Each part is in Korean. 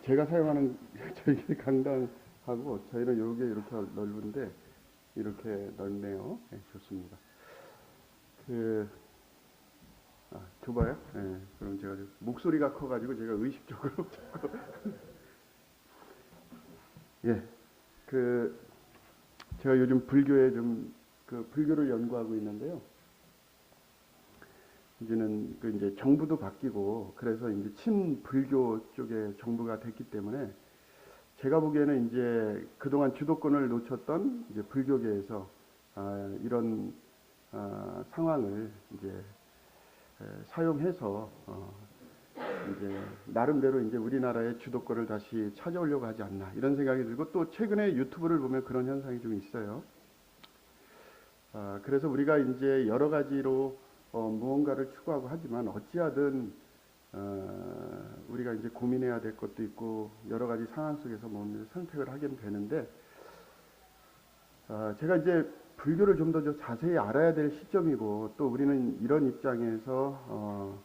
제가 사용하는 저희 강당하고 저희는 요게 이렇게 넓은데 이렇게 넓네요. 네, 좋습니다. 그 좁아요? 네, 그럼 제가 목소리가 커가지고 제가 의식적으로 자꾸 예, 그 제가 요즘 불교에 좀 불교를 연구하고 있는데요. 이제는 이제 정부도 바뀌고 그래서 이제 친불교 쪽에 정부가 됐기 때문에 제가 보기에는 이제 그동안 주도권을 놓쳤던 이제 불교계에서 이런 상황을 이제 사용해서 이제 나름대로 이제 우리나라의 주도권을 다시 찾아오려고 하지 않나 이런 생각이 들고 또 최근에 유튜브를 보면 그런 현상이 좀 있어요. 그래서 우리가 이제 여러 가지로 무언가를 추구하고 하지만 어찌하든 우리가 이제 고민해야 될 것도 있고 여러 가지 상황 속에서 뭐 선택을 하게 되는데 제가 이제 불교를 좀 더 자세히 알아야 될 시점이고 또 우리는 이런 입장에서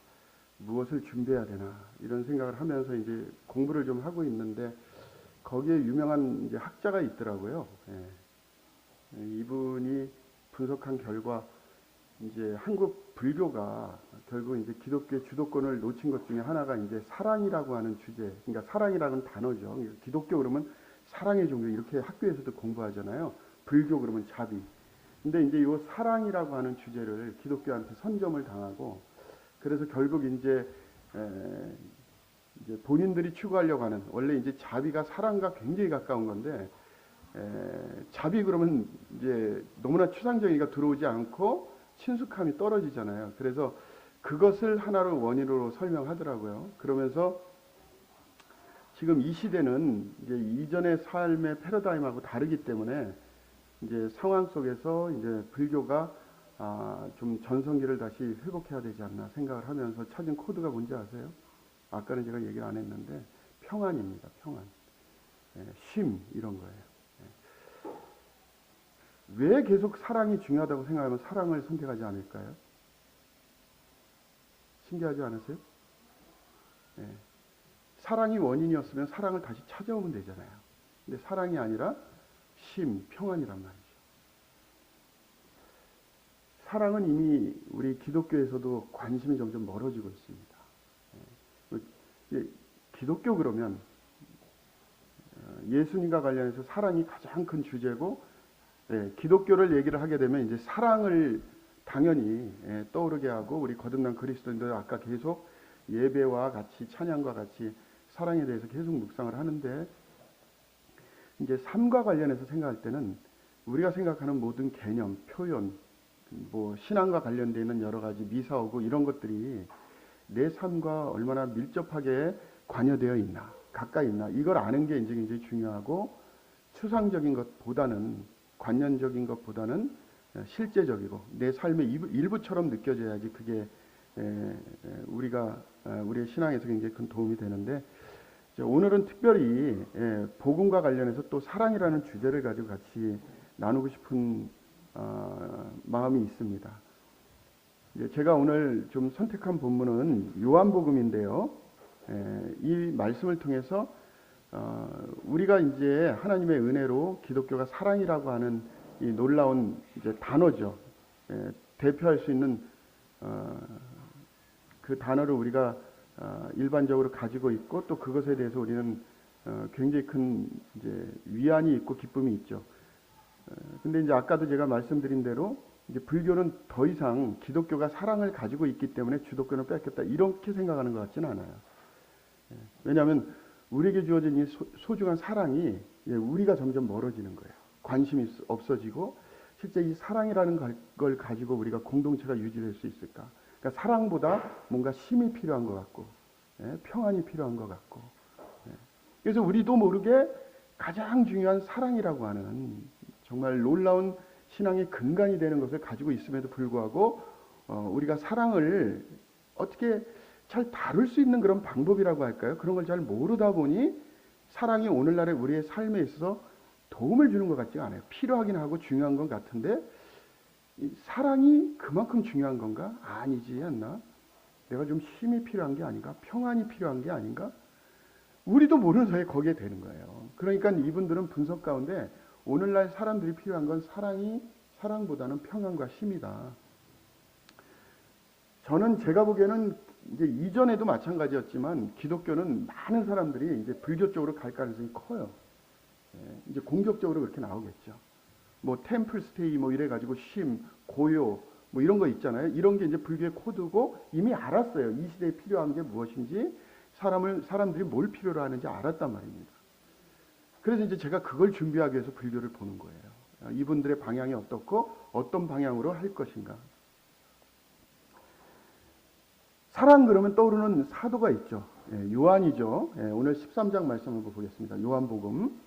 무엇을 준비해야 되나 이런 생각을 하면서 이제 공부를 좀 하고 있는데 거기에 유명한 이제 학자가 있더라고요. 예. 이분이 분석한 결과 이제 한국 불교가 결국 이제 기독교의 주도권을 놓친 것 중에 하나가 이제 사랑이라고 하는 주제. 그러니까 사랑이라는 단어죠. 기독교 그러면 사랑의 종교 이렇게 학교에서도 공부하잖아요. 불교 그러면 자비. 근데 이제 이 사랑이라고 하는 주제를 기독교한테 선점을 당하고 그래서 결국 이제 본인들이 추구하려고 하는 원래 이제 자비가 사랑과 굉장히 가까운 건데 자비 그러면 이제 너무나 추상적이니까 들어오지 않고 친숙함이 떨어지잖아요. 그래서 그것을 하나로 원인으로 설명하더라고요. 그러면서 지금 이 시대는 이제 이전의 삶의 패러다임하고 다르기 때문에 이제 상황 속에서 이제 불교가 좀 전성기를 다시 회복해야 되지 않나 생각을 하면서 찾은 코드가 뭔지 아세요? 아까는 제가 얘기를 안 했는데 평안입니다. 평안. 쉼 이런 거예요. 왜 계속 사랑이 중요하다고 생각하면 사랑을 선택하지 않을까요? 신기하지 않으세요? 예. 사랑이 원인이었으면 사랑을 다시 찾아오면 되잖아요. 근데 사랑이 아니라 쉼, 평안이란 말이죠. 사랑은 이미 우리 기독교에서도 관심이 점점 멀어지고 있습니다. 기독교 그러면 예수님과 관련해서 사랑이 가장 큰 주제고 기독교를 얘기를 하게 되면 이제 사랑을 당연히 떠오르게 하고 우리 거듭난 그리스도인들 아까 계속 예배와 같이 찬양과 같이 사랑에 대해서 계속 묵상을 하는데 이제 삶과 관련해서 생각할 때는 우리가 생각하는 모든 개념, 표현, 뭐 신앙과 관련되어 있는 여러 가지 미사오고 이런 것들이 내 삶과 얼마나 밀접하게 관여되어 있나, 가까이 있나 이걸 아는 게 이제 굉장히 중요하고 추상적인 것보다는 관념적인 것보다는 실제적이고 내 삶의 일부처럼 느껴져야지 그게 우리의 신앙에서 굉장히 큰 도움이 되는데 오늘은 특별히 복음과 관련해서 또 사랑이라는 주제를 가지고 같이 나누고 싶은 마음이 있습니다. 제가 오늘 좀 선택한 본문은 요한복음인데요. 이 말씀을 통해서 우리가 이제 하나님의 은혜로 기독교가 사랑이라고 하는 이 놀라운 이제 단어죠. 대표할 수 있는 그 단어를 우리가 일반적으로 가지고 있고 또 그것에 대해서 우리는 굉장히 큰 이제 위안이 있고 기쁨이 있죠. 근데 이제 아까도 제가 말씀드린 대로 이제 불교는 더 이상 기독교가 사랑을 가지고 있기 때문에 주도권을 뺏겼다 이렇게 생각하는 것 같지는 않아요. 왜냐하면 우리에게 주어진 이 소중한 사랑이 우리가 점점 멀어지는 거예요. 관심이 없어지고 실제 이 사랑이라는 걸 가지고 우리가 공동체가 유지될 수 있을까? 그러니까 사랑보다 뭔가 쉼이 필요한 것 같고 평안이 필요한 것 같고 그래서 우리도 모르게 가장 중요한 사랑이라고 하는 정말 놀라운 신앙의 근간이 되는 것을 가지고 있음에도 불구하고 우리가 사랑을 어떻게 잘 다룰 수 있는 그런 방법이라고 할까요? 그런 걸 잘 모르다 보니 사랑이 오늘날의 우리의 삶에 있어서 도움을 주는 것 같지가 않아요. 필요하긴 하고 중요한 건 같은데 사랑이 그만큼 중요한 건가? 아니지 않나? 내가 좀 쉼이 필요한 게 아닌가? 평안이 필요한 게 아닌가? 우리도 모르는 사이에 거기에 되는 거예요. 그러니까 이분들은 분석 가운데 오늘날 사람들이 필요한 건 사랑보다는 평안과 힘이다. 저는 제가 보기에는 이제 이전에도 마찬가지였지만 기독교는 많은 사람들이 이제 불교 쪽으로 갈 가능성이 커요. 이제 공격적으로 그렇게 나오겠죠. 뭐 템플 스테이 뭐 이래 가지고 쉼, 고요 뭐 이런 거 있잖아요. 이런 게 이제 불교의 코드고 이미 알았어요. 이 시대에 필요한 게 무엇인지 사람들이 뭘 필요로 하는지 알았단 말입니다. 그래서 이제 제가 그걸 준비하기 위해서 불교를 보는 거예요. 이분들의 방향이 어떻고 어떤 방향으로 할 것인가. 사랑 그러면 떠오르는 사도가 있죠. 요한이죠. 오늘 13장 말씀 한번 보겠습니다. 요한복음.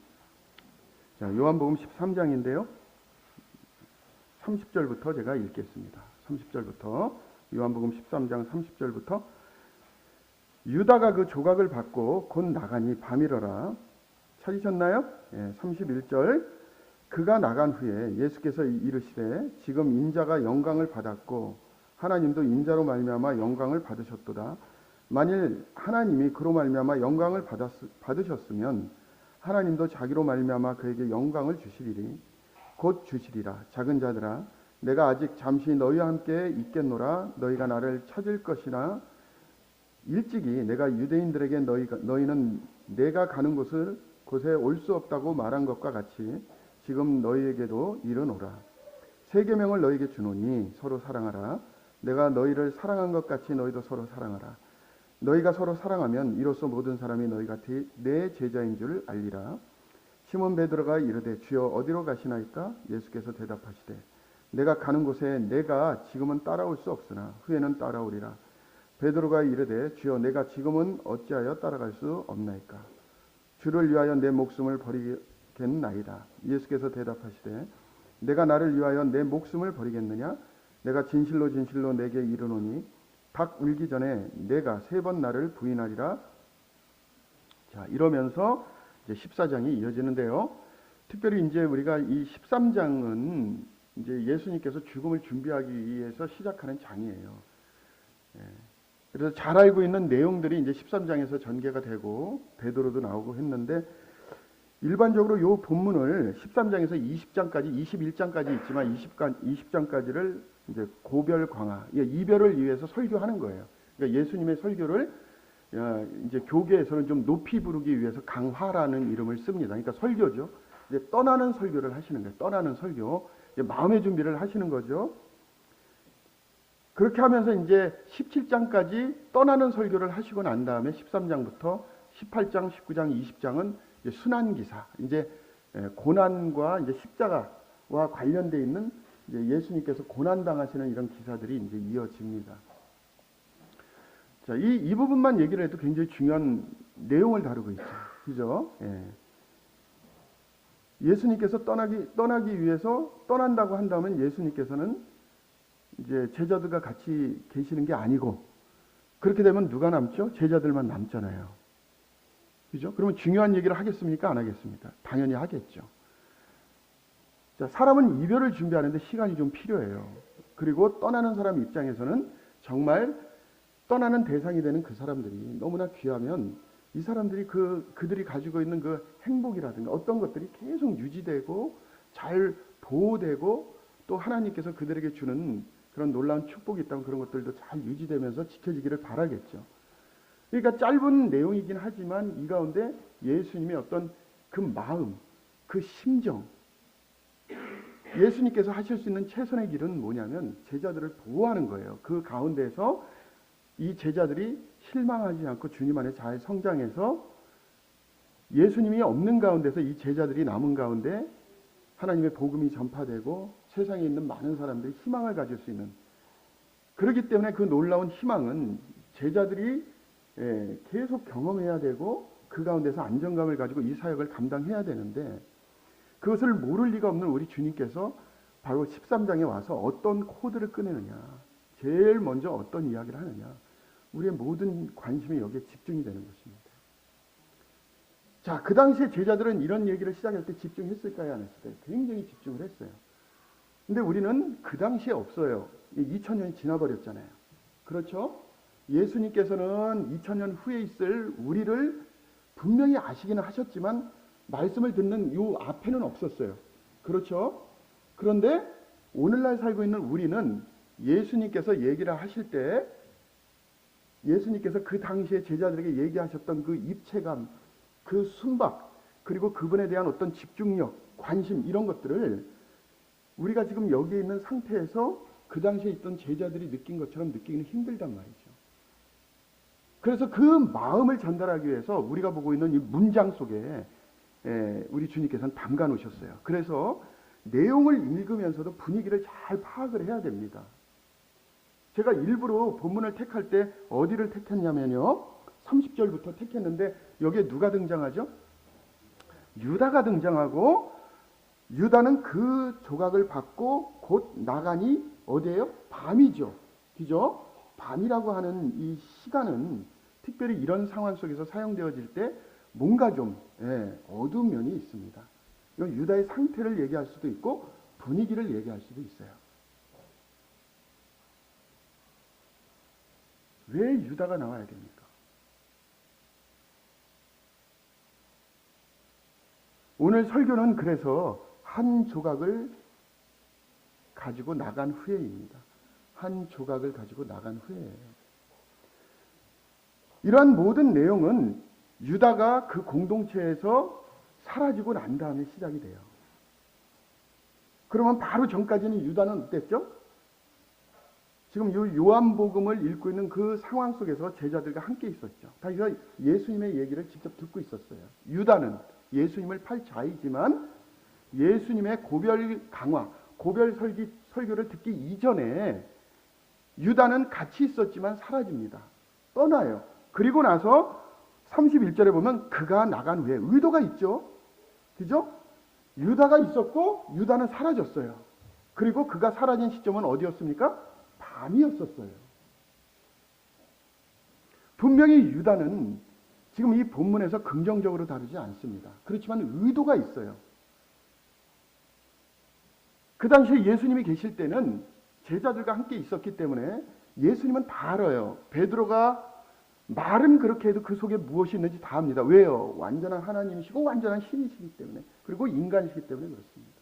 자, 요한복음 13장인데요. 30절부터 제가 읽겠습니다. 30절부터 요한복음 13장 30절부터 유다가 그 조각을 받고 곧 나가니 밤이러라. 찾으셨나요? 31절 그가 나간 후에 예수께서 이르시되 지금 인자가 영광을 받았고 하나님도 인자로 말미암아 영광을 받으셨도다. 만일 하나님이 그로 말미암아 영광을 받으셨으면 하나님도 자기로 말미암아 그에게 영광을 주시리니 곧 주시리라. 작은 자들아 내가 아직 잠시 너희와 함께 있겠노라. 너희가 나를 찾을 것이나 일찍이 내가 유대인들에게 너희는 내가 가는 곳에 올 수 없다고 말한 것과 같이 지금 너희에게도 이르노라. 세 계명을 너희에게 주노니 서로 사랑하라. 내가 너희를 사랑한 것 같이 너희도 서로 사랑하라. 너희가 서로 사랑하면 이로써 모든 사람이 너희가 내 제자인 줄 알리라. 시몬 베드로가 이르되 주여 어디로 가시나이까? 예수께서 대답하시되 내가 가는 곳에 내가 지금은 따라올 수 없으나 후에는 따라오리라. 베드로가 이르되 주여 내가 지금은 어찌하여 따라갈 수 없나이까? 주를 위하여 내 목숨을 버리겠나이다. 예수께서 대답하시되 내가 나를 위하여 내 목숨을 버리겠느냐? 내가 진실로 진실로 내게 이르노니 닭 울기 전에 내가 3번 나를 부인하리라. 자, 이러면서 이제 14장이 이어지는데요. 특별히 이제 우리가 이 13장은 이제 예수님께서 죽음을 준비하기 위해서 시작하는 장이에요. 그래서 잘 알고 있는 내용들이 이제 13장에서 전개가 되고 베드로도 나오고 했는데 일반적으로 이 본문을 13장에서 20장까지 21장까지 있지만 20장까지를 이제 고별 강화, 이별을 위해서 설교하는 거예요. 그러니까 예수님의 설교를 이제 교계에서는 좀 높이 부르기 위해서 강화라는 이름을 씁니다. 그러니까 설교죠. 이제 떠나는 설교를 하시는 거예요. 떠나는 설교. 마음의 준비를 하시는 거죠. 그렇게 하면서 이제 17장까지 떠나는 설교를 하시고 난 다음에 13장부터 18장, 19장, 20장은 순환기사, 이제 고난과 이제 십자가와 관련되어 있는 이제 예수님께서 고난당하시는 이런 기사들이 이제 이어집니다. 자, 이 부분만 얘기를 해도 굉장히 중요한 내용을 다루고 있죠. 그죠? 예수님께서 떠나기 위해서 떠난다고 한다면 예수님께서는 이제 제자들과 같이 계시는 게 아니고 그렇게 되면 누가 남죠? 제자들만 남잖아요. 그죠? 그러면 중요한 얘기를 하겠습니까? 안 하겠습니까? 당연히 하겠죠. 자, 사람은 이별을 준비하는데 시간이 좀 필요해요. 그리고 떠나는 사람 입장에서는 정말 떠나는 대상이 되는 그 사람들이 너무나 귀하면 이 사람들이 그들이 가지고 있는 그 행복이라든가 어떤 것들이 계속 유지되고 잘 보호되고 또 하나님께서 그들에게 주는 그런 놀라운 축복이 있다면 그런 것들도 잘 유지되면서 지켜지기를 바라겠죠. 그러니까 짧은 내용이긴 하지만 이 가운데 예수님의 어떤 그 마음, 그 심정, 예수님께서 하실 수 있는 최선의 길은 뭐냐면 제자들을 보호하는 거예요. 그 가운데서 이 제자들이 실망하지 않고 주님 안에 잘 성장해서 예수님이 없는 가운데서 이 제자들이 남은 가운데 하나님의 복음이 전파되고 세상에 있는 많은 사람들이 희망을 가질 수 있는, 그렇기 때문에 그 놀라운 희망은 제자들이 계속 경험해야 되고 그 가운데서 안정감을 가지고 이 사역을 감당해야 되는데 그것을 모를 리가 없는 우리 주님께서 바로 13장에 와서 어떤 코드를 꺼내느냐, 제일 먼저 어떤 이야기를 하느냐, 우리의 모든 관심이 여기에 집중이 되는 것입니다. 자, 그 당시에 제자들은 이런 얘기를 시작할 때 집중했을까요? 안 했을까요? 굉장히 집중을 했어요. 근데 우리는 그 당시에 없어요. 2000년이 지나버렸잖아요. 그렇죠? 예수님께서는 2000년 후에 있을 우리를 분명히 아시기는 하셨지만 말씀을 듣는 요 앞에는 없었어요. 그렇죠? 그런데 오늘날 살고 있는 우리는 예수님께서 얘기를 하실 때 예수님께서 그 당시에 제자들에게 얘기하셨던 그 입체감, 그 순박, 그리고 그분에 대한 어떤 집중력, 관심 이런 것들을 우리가 지금 여기에 있는 상태에서 그 당시에 있던 제자들이 느낀 것처럼 느끼기는 힘들단 말이죠. 그래서 그 마음을 전달하기 위해서 우리가 보고 있는 이 문장 속에 우리 주님께서는 담가 놓으셨어요. 그래서 내용을 읽으면서도 분위기를 잘 파악을 해야 됩니다. 제가 일부러 본문을 택할 때 어디를 택했냐면요. 30절부터 택했는데 여기에 누가 등장하죠? 유다가 등장하고 유다는 그 조각을 받고 곧 나가니 어디예요? 밤이죠. 그죠? 밤이라고 하는 이 시간은 특별히 이런 상황 속에서 사용되어질 때 뭔가 좀 어두운 면이 있습니다. 이건 유다의 상태를 얘기할 수도 있고 분위기를 얘기할 수도 있어요. 왜 유다가 나와야 됩니까? 오늘 설교는 그래서 한 조각을 가지고 나간 후에입니다. 한 조각을 가지고 나간 후에예요. 이러한 모든 내용은 유다가 그 공동체에서 사라지고 난 다음에 시작이 돼요. 그러면 바로 전까지는 유다는 어땠죠? 지금 요한복음을 읽고 있는 그 상황 속에서 제자들과 함께 있었죠. 다시서 예수님의 얘기를 직접 듣고 있었어요. 유다는 예수님을 팔 자이지만 예수님의 고별 강화, 고별 설교를 듣기 이전에 유다는 같이 있었지만 사라집니다. 떠나요. 그리고 나서 31절에 보면 그가 나간 후에 의도가 있죠. 그죠? 유다가 있었고 유다는 사라졌어요. 그리고 그가 사라진 시점은 어디였습니까? 밤이었었어요. 분명히 유다는 지금 이 본문에서 긍정적으로 다루지 않습니다. 그렇지만 의도가 있어요. 그 당시에 예수님이 계실 때는 제자들과 함께 있었기 때문에 예수님은 다 알아요. 베드로가 말은 그렇게 해도 그 속에 무엇이 있는지 다 압니다. 왜요? 완전한 하나님이시고 완전한 신이시기 때문에, 그리고 인간이시기 때문에 그렇습니다.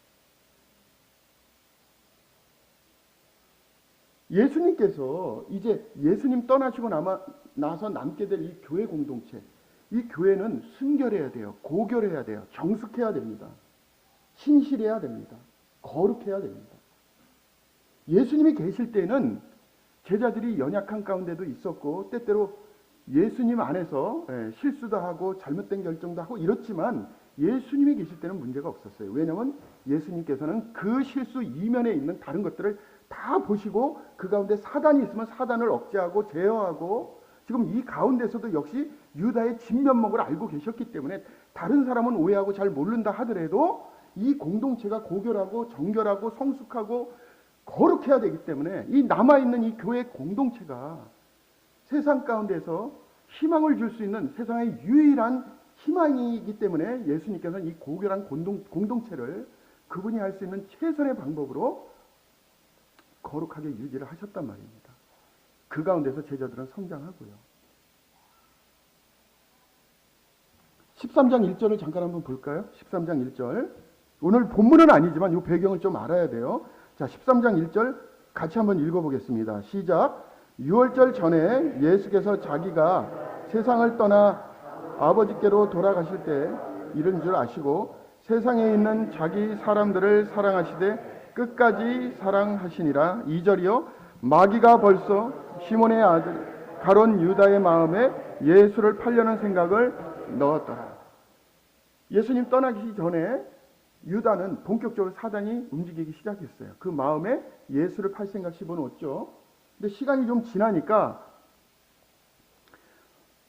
예수님께서 이제 예수님 떠나시고 나서 남게 될 이 교회 공동체, 이 교회는 순결해야 돼요. 고결해야 돼요. 정숙해야 됩니다. 신실해야 됩니다. 거룩해야 됩니다. 예수님이 계실 때는 제자들이 연약한 가운데도 있었고 때때로 예수님 안에서 실수도 하고 잘못된 결정도 하고 이렇지만 예수님이 계실 때는 문제가 없었어요. 왜냐하면 예수님께서는 그 실수 이면에 있는 다른 것들을 다 보시고 그 가운데 사단이 있으면 사단을 억제하고 제어하고 지금 이 가운데서도 역시 유다의 진면목을 알고 계셨기 때문에 다른 사람은 오해하고 잘 모른다 하더라도 이 공동체가 고결하고 정결하고 성숙하고 거룩해야 되기 때문에 이 남아있는 이 교회 공동체가 세상 가운데서 희망을 줄 수 있는 세상의 유일한 희망이기 때문에 예수님께서는 이 고결한 공동체를 그분이 할 수 있는 최선의 방법으로 거룩하게 유지를 하셨단 말입니다. 그 가운데서 제자들은 성장하고요. 13장 1절을 잠깐 한번 볼까요? 13장 1절. 오늘 본문은 아니지만 이 배경을 좀 알아야 돼요. 자, 13장 1절 같이 한번 읽어보겠습니다. 시작. 유월절 전에 예수께서 자기가 세상을 떠나 아버지께로 돌아가실 때 이런 줄 아시고 세상에 있는 자기 사람들을 사랑하시되 끝까지 사랑하시니라. 2절이요. 마귀가 벌써 시몬의 아들 가론 유다의 마음에 예수를 팔려는 생각을 넣었더라. 예수님 떠나기 전에 유다는 본격적으로 사단이 움직이기 시작했어요. 그 마음에 예수를 팔 생각 집어넣었죠. 근데 시간이 좀 지나니까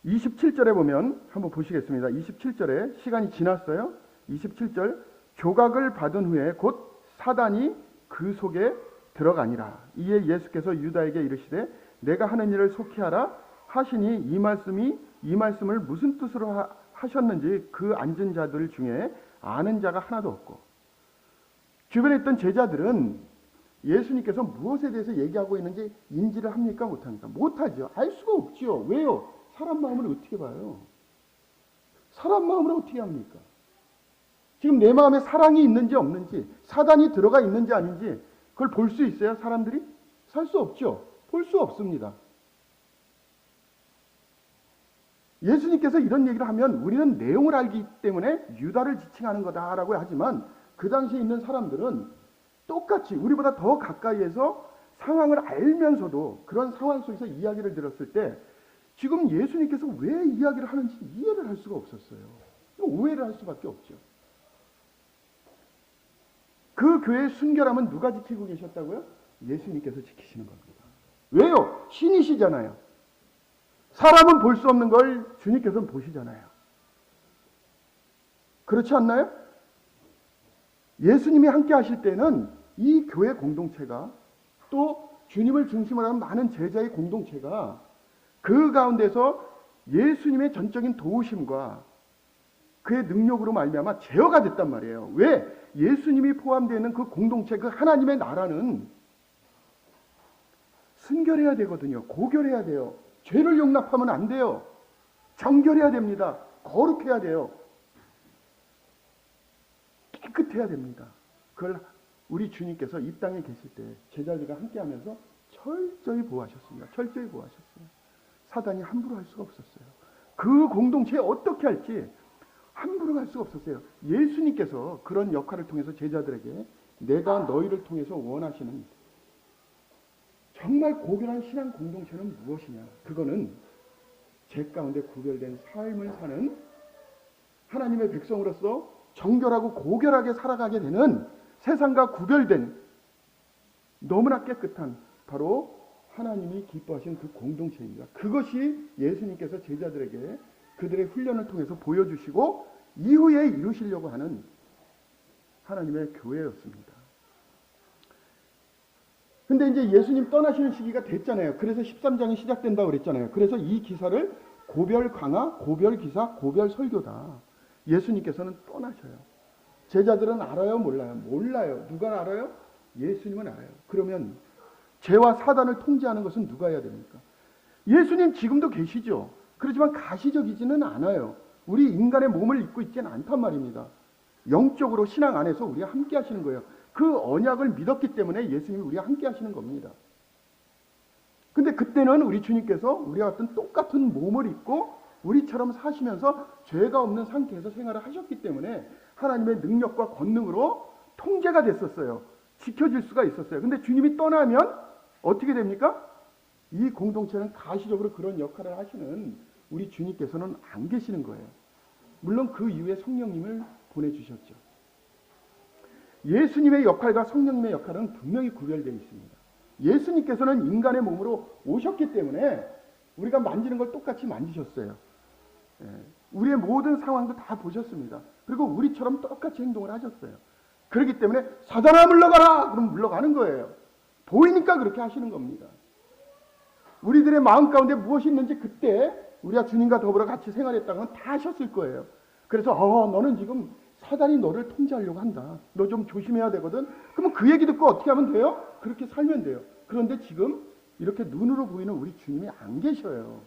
27절에 보면 한번 보시겠습니다. 27절에 시간이 지났어요. 27절 조각을 받은 후에 곧 사단이 그 속에 들어가니라. 이에 예수께서 유다에게 이르시되 내가 하는 일을 속히 하라 하시니 이 말씀을 무슨 뜻으로 하셨는지 그 앉은 자들 중에 아는 자가 하나도 없고 주변에 있던 제자들은 예수님께서 무엇에 대해서 얘기하고 있는지 인지를 합니까? 못합니까? 못하죠. 알 수가 없죠. 왜요? 사람 마음을 어떻게 봐요? 사람 마음을 어떻게 합니까? 지금 내 마음에 사랑이 있는지 없는지, 사단이 들어가 있는지 아닌지 그걸 볼 수 있어요? 사람들이? 살 수 없죠. 볼 수 없습니다. 예수님께서 이런 얘기를 하면 우리는 내용을 알기 때문에 유다를 지칭하는 거다라고 하지만 그 당시에 있는 사람들은 똑같이 우리보다 더 가까이에서 상황을 알면서도 그런 상황 속에서 이야기를 들었을 때 지금 예수님께서 왜 이야기를 하는지 이해를 할 수가 없었어요. 오해를 할 수밖에 없죠. 그 교회의 순결함은 누가 지키고 계셨다고요? 예수님께서 지키시는 겁니다. 왜요? 신이시잖아요. 사람은 볼 수 없는 걸 주님께서는 보시잖아요. 그렇지 않나요? 예수님이 함께 하실 때는 이 교회 공동체가 또 주님을 중심으로 하는 많은 제자의 공동체가 그 가운데서 예수님의 전적인 도우심과 그의 능력으로 말미암아 제어가 됐단 말이에요. 왜? 예수님이 포함되어 있는 그 공동체, 그 하나님의 나라는 순결해야 되거든요. 고결해야 돼요. 죄를 용납하면 안 돼요. 정결해야 됩니다. 거룩해야 돼요. 깨끗해야 됩니다. 그걸 우리 주님께서 이 땅에 계실 때 제자들과 함께하면서 철저히 보호하셨습니다. 철저히 보호하셨어요. 사단이 함부로 할 수가 없었어요. 그 공동체에 어떻게 할지 함부로 갈 수가 없었어요. 예수님께서 그런 역할을 통해서 제자들에게 내가 너희를 통해서 원하시는 정말 고결한 신앙 공동체는 무엇이냐? 그거는 제 가운데 구별된 삶을 사는 하나님의 백성으로서 정결하고 고결하게 살아가게 되는 세상과 구별된 너무나 깨끗한 바로 하나님이 기뻐하시는 그 공동체입니다. 그것이 예수님께서 제자들에게 그들의 훈련을 통해서 보여주시고 이후에 이루시려고 하는 하나님의 교회였습니다. 근데 이제 예수님 떠나시는 시기가 됐잖아요. 그래서 13장이 시작된다고 그랬잖아요. 그래서 이 기사를 고별 강화, 고별 기사, 고별 설교다. 예수님께서는 떠나셔요. 제자들은 알아요? 몰라요? 몰라요. 누가 알아요? 예수님은 알아요. 그러면 죄와 사단을 통제하는 것은 누가 해야 됩니까? 예수님 지금도 계시죠. 그렇지만 가시적이지는 않아요. 우리 인간의 몸을 입고 있지는 않단 말입니다. 영적으로 신앙 안에서 우리가 함께 하시는 거예요. 그 언약을 믿었기 때문에 예수님이 우리와 함께 하시는 겁니다. 근데 그때는 우리 주님께서 우리와 같은 똑같은 몸을 입고 우리처럼 사시면서 죄가 없는 상태에서 생활을 하셨기 때문에 하나님의 능력과 권능으로 통제가 됐었어요. 지켜질 수가 있었어요. 근데 주님이 떠나면 어떻게 됩니까? 이 공동체는 가시적으로 그런 역할을 하시는 우리 주님께서는 안 계시는 거예요. 물론 그 이후에 성령님을 보내주셨죠. 예수님의 역할과 성령님의 역할은 분명히 구별되어 있습니다. 예수님께서는 인간의 몸으로 오셨기 때문에 우리가 만지는 걸 똑같이 만지셨어요. 우리의 모든 상황도 다 보셨습니다. 그리고 우리처럼 똑같이 행동을 하셨어요. 그렇기 때문에 사단아 물러가라! 그럼 물러가는 거예요. 보이니까 그렇게 하시는 겁니다. 우리들의 마음 가운데 무엇이 있는지 그때 우리가 주님과 더불어 같이 생활했다는 건 다 하셨을 거예요. 그래서 너는 지금 사단이 너를 통제하려고 한다. 너 좀 조심해야 되거든. 그러면 그 얘기 듣고 어떻게 하면 돼요? 그렇게 살면 돼요. 그런데 지금 이렇게 눈으로 보이는 우리 주님이 안 계셔요.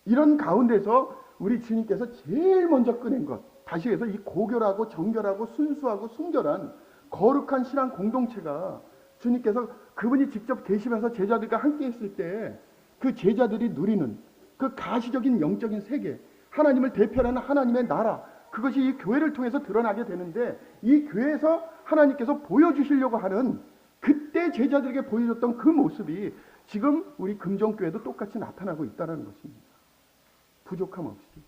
이런 가운데서 우리 주님께서 제일 먼저 꺼낸 것, 다시 해서 이 고결하고 정결하고 순수하고 순결한 거룩한 신앙 공동체가 주님께서 그분이 직접 계시면서 제자들과 함께 했을 때 그 제자들이 누리는 그 가시적인 영적인 세계, 하나님을 대표하는 하나님의 나라, 그것이 이 교회를 통해서 드러나게 되는데 이 교회에서 하나님께서 보여주시려고 하는 그때 제자들에게 보여줬던 그 모습이 지금 우리 금정교회도 똑같이 나타나고 있다는 것입니다. 부족함 없이.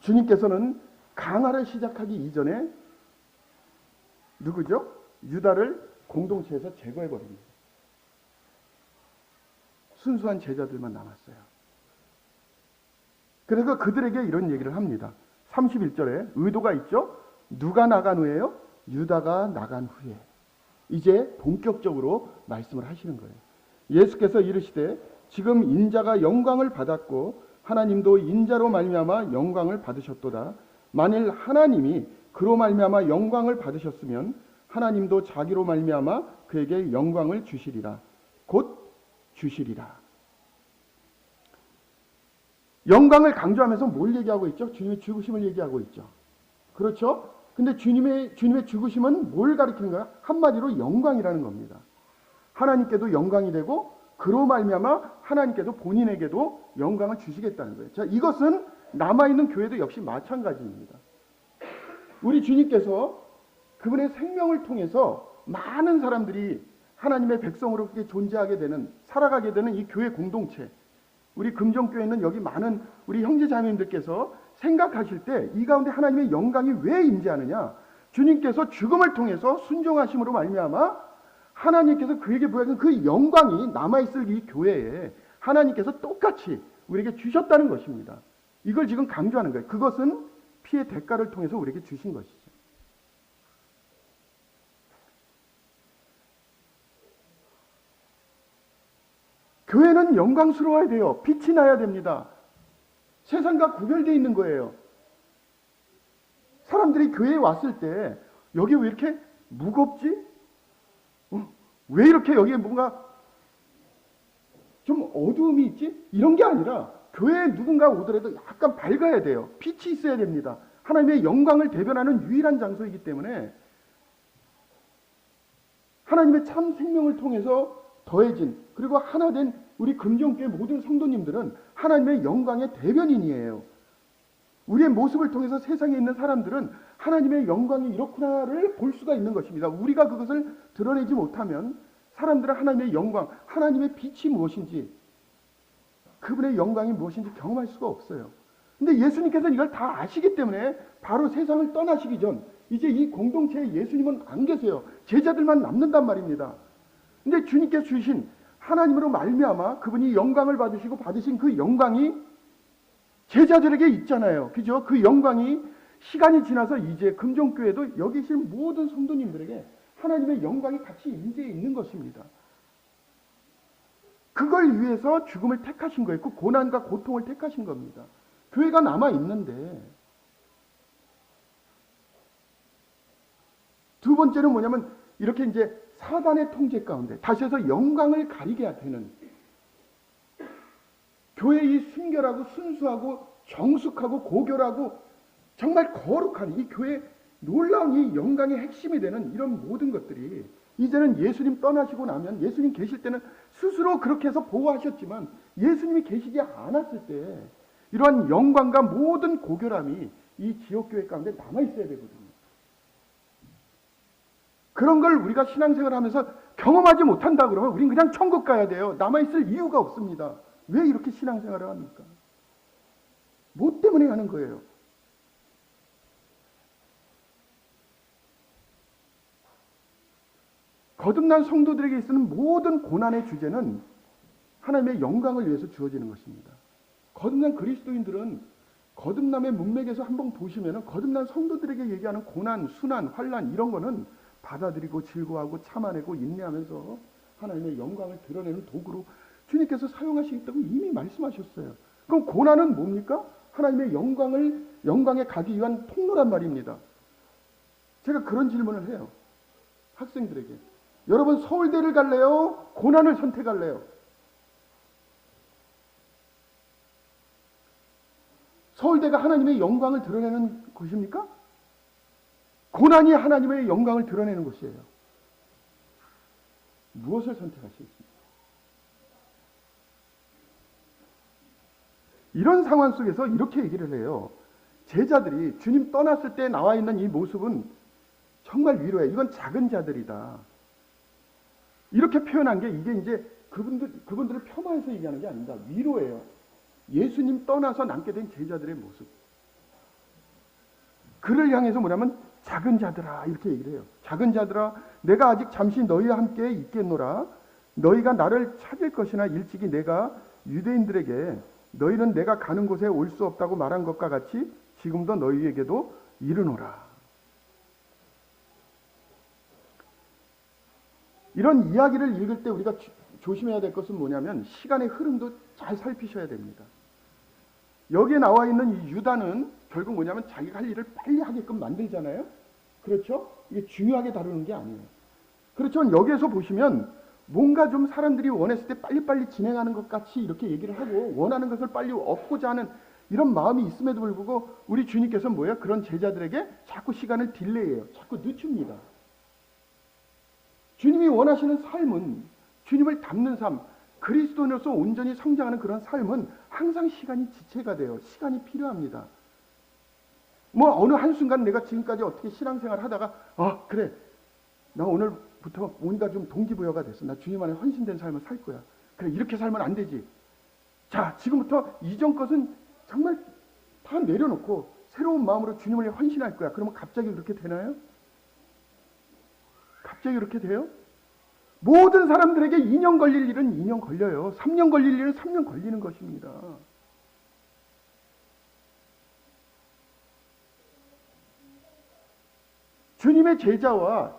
주님께서는 강화를 시작하기 이전에 누구죠? 유다를 공동체에서 제거해버립니다. 순수한 제자들만 남았어요. 그래서 그들에게 이런 얘기를 합니다. 31절에 의도가 있죠? 누가 나간 후에요? 유다가 나간 후에. 이제 본격적으로 말씀을 하시는 거예요. 예수께서 이르시되 지금 인자가 영광을 받았고 하나님도 인자로 말미암아 영광을 받으셨도다. 만일 하나님이 그로 말미암아 영광을 받으셨으면 하나님도 자기로 말미암아 그에게 영광을 주시리라. 곧 주시리라. 영광을 강조하면서 뭘 얘기하고 있죠? 주님의 죽으심을 얘기하고 있죠. 그렇죠? 근데 주님의 죽으심은 뭘 가리키는 거야? 한마디로 영광이라는 겁니다. 하나님께도 영광이 되고 그로 말미암아 하나님께도 본인에게도 영광을 주시겠다는 거예요. 자, 이것은 남아있는 교회도 역시 마찬가지입니다. 우리 주님께서 그분의 생명을 통해서 많은 사람들이 하나님의 백성으로 존재하게 되는, 살아가게 되는 이 교회 공동체, 우리 금정교회는 여기 많은 우리 형제자매님들께서 생각하실 때 이 가운데 하나님의 영광이 왜 임재하느냐? 주님께서 죽음을 통해서 순종하심으로 말미암아 하나님께서 그에게 부여하신 그 영광이 남아있을 이 교회에 하나님께서 똑같이 우리에게 주셨다는 것입니다. 이걸 지금 강조하는 거예요. 그것은 피의 대가를 통해서 우리에게 주신 것이죠. 교회는 영광스러워야 돼요. 빛이 나야 됩니다. 세상과 구별되어 있는 거예요. 사람들이 교회에 왔을 때 여기 왜 이렇게 무겁지? 왜 이렇게 여기에 뭔가 좀 어두움이 있지? 이런 게 아니라 교회에 누군가 오더라도 약간 밝아야 돼요. 빛이 있어야 됩니다. 하나님의 영광을 대변하는 유일한 장소이기 때문에 하나님의 참 생명을 통해서 더해진 그리고 하나 된 우리 금정교회 모든 성도님들은 하나님의 영광의 대변인이에요. 우리의 모습을 통해서 세상에 있는 사람들은 하나님의 영광이 이렇구나를 볼 수가 있는 것입니다. 우리가 그것을 드러내지 못하면 사람들은 하나님의 영광, 하나님의 빛이 무엇인지, 그분의 영광이 무엇인지 경험할 수가 없어요. 근데 예수님께서는 이걸 다 아시기 때문에 바로 세상을 떠나시기 전 이제 이 공동체에 예수님은 안 계세요. 제자들만 남는단 말입니다. 근데 주님께서 주신 하나님으로 말미암아 그분이 영광을 받으시고 받으신 그 영광이 제자들에게 있잖아요. 그죠? 그 영광이 시간이 지나서 이제 금종교회도 여기 계신 모든 성도님들에게 하나님의 영광이 같이 임재해 있는 것입니다. 그걸 위해서 죽음을 택하신 거예요. 그 고난과 고통을 택하신 겁니다. 교회가 남아 있는데. 두 번째는 뭐냐면 이렇게 이제 사단의 통제 가운데 다시 해서 영광을 가리게 되는 교회의 순결하고 순수하고 정숙하고 고결하고 정말 거룩한 이 교회의 놀라운 이 영광의 핵심이 되는 이런 모든 것들이 이제는 예수님 떠나시고 나면 예수님 계실 때는 스스로 그렇게 해서 보호하셨지만 예수님이 계시지 않았을 때 이러한 영광과 모든 고결함이 이 지역교회 가운데 남아있어야 되거든요. 그런 걸 우리가 신앙생활 하면서 경험하지 못한다 그러면 우린 그냥 천국 가야 돼요. 남아있을 이유가 없습니다. 왜 이렇게 신앙생활을 합니까? 뭐 때문에 하는 거예요? 거듭난 성도들에게 있는 모든 고난의 주제는 하나님의 영광을 위해서 주어지는 것입니다. 거듭난 그리스도인들은 거듭남의 문맥에서 한번 보시면 거듭난 성도들에게 얘기하는 고난, 순환, 환난 이런 거는 받아들이고 즐거워하고 참아내고 인내하면서 하나님의 영광을 드러내는 도구로 주님께서 사용하시겠다고 이미 말씀하셨어요. 그럼 고난은 뭡니까? 하나님의 영광에 가기 위한 통로란 말입니다. 제가 그런 질문을 해요. 학생들에게. 여러분 서울대를 갈래요? 고난을 선택할래요? 서울대가 하나님의 영광을 드러내는 곳입니까? 고난이 하나님의 영광을 드러내는 곳이에요. 무엇을 선택하시겠습니까? 이런 상황 속에서 이렇게 얘기를 해요. 제자들이 주님 떠났을 때 나와 있는 이 모습은 정말 위로예요. 이건 작은 자들이다. 이렇게 표현한 게 이게 이제 그분들을 폄하해서 얘기하는 게 아닙니다. 위로예요. 예수님 떠나서 남게 된 제자들의 모습. 그를 향해서 뭐냐면 작은 자들아 이렇게 얘기를 해요. 작은 자들아 내가 아직 잠시 너희와 함께 있겠노라. 너희가 나를 찾을 것이나 일찍이 내가 유대인들에게 너희는 내가 가는 곳에 올 수 없다고 말한 것과 같이 지금도 너희에게도 이르노라. 이런 이야기를 읽을 때 우리가 조심해야 될 것은 뭐냐면 시간의 흐름도 잘 살피셔야 됩니다. 여기에 나와 있는 이 유다는 결국 뭐냐면 자기가 할 일을 빨리 하게끔 만들잖아요. 그렇죠? 이게 중요하게 다루는 게 아니에요. 그렇지만 여기에서 보시면 뭔가 좀 사람들이 원했을 때 빨리빨리 진행하는 것 같이 이렇게 얘기를 하고 원하는 것을 빨리 얻고자 하는 이런 마음이 있음에도 불구하고 우리 주님께서는 뭐예요? 그런 제자들에게 자꾸 시간을 딜레이해요. 자꾸 늦춥니다. 주님이 원하시는 삶은, 주님을 닮는 삶, 그리스도인으로서 온전히 성장하는 그런 삶은 항상 시간이 지체가 돼요. 시간이 필요합니다. 뭐 어느 한순간 내가 지금까지 어떻게 신앙생활을 하다가 그래, 나 오늘부터 뭔가 좀 동기부여가 됐어. 나 주님 안에 헌신된 삶을 살 거야. 그래, 이렇게 살면 안 되지. 자, 지금부터 이전 것은 정말 다 내려놓고 새로운 마음으로 주님을 위해 헌신할 거야. 그러면 갑자기 그렇게 되나요? 갑자기 그렇게 돼요? 모든 사람들에게 2년 걸릴 일은 2년 걸려요. 3년 걸릴 일은 3년 걸리는 것입니다. 주님의 제자와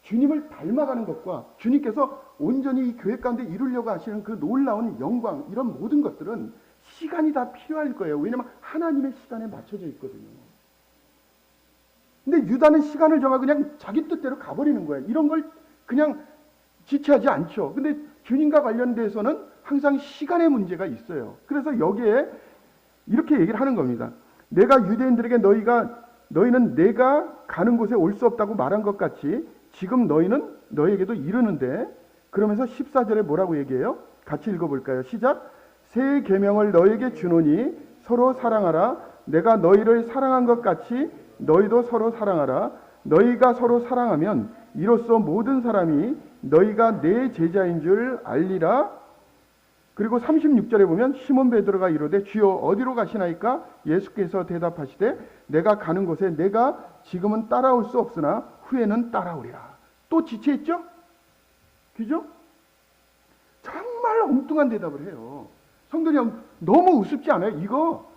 주님을 닮아가는 것과 주님께서 온전히 이 교회 가운데 이루려고 하시는 그 놀라운 영광, 이런 모든 것들은 시간이 다 필요할 거예요. 왜냐하면 하나님의 시간에 맞춰져 있거든요. 근데 유다는 시간을 정하고 그냥 자기 뜻대로 가버리는 거예요. 이런 걸 그냥 지체하지 않죠. 근데 주님과 관련돼서는 항상 시간의 문제가 있어요. 그래서 여기에 이렇게 얘기를 하는 겁니다. 내가 유대인들에게 너희는 내가 가는 곳에 올 수 없다고 말한 것 같이 지금 너희는 너희에게도 이르는데, 그러면서 14절에 뭐라고 얘기해요? 같이 읽어볼까요? 시작. 새 계명을 너희에게 주노니 서로 사랑하라. 내가 너희를 사랑한 것 같이 너희도 서로 사랑하라. 너희가 서로 사랑하면 이로써 모든 사람이 너희가 내 제자인 줄 알리라. 그리고 36절에 보면 시몬 베드로가 이르되 주여 어디로 가시나이까? 예수께서 대답하시되 내가 가는 곳에 내가 지금은 따라올 수 없으나 후에는 따라오리라. 또 지체했죠? 그죠? 정말 엉뚱한 대답을 해요. 성도님 여러분, 너무 우습지 않아요? 이거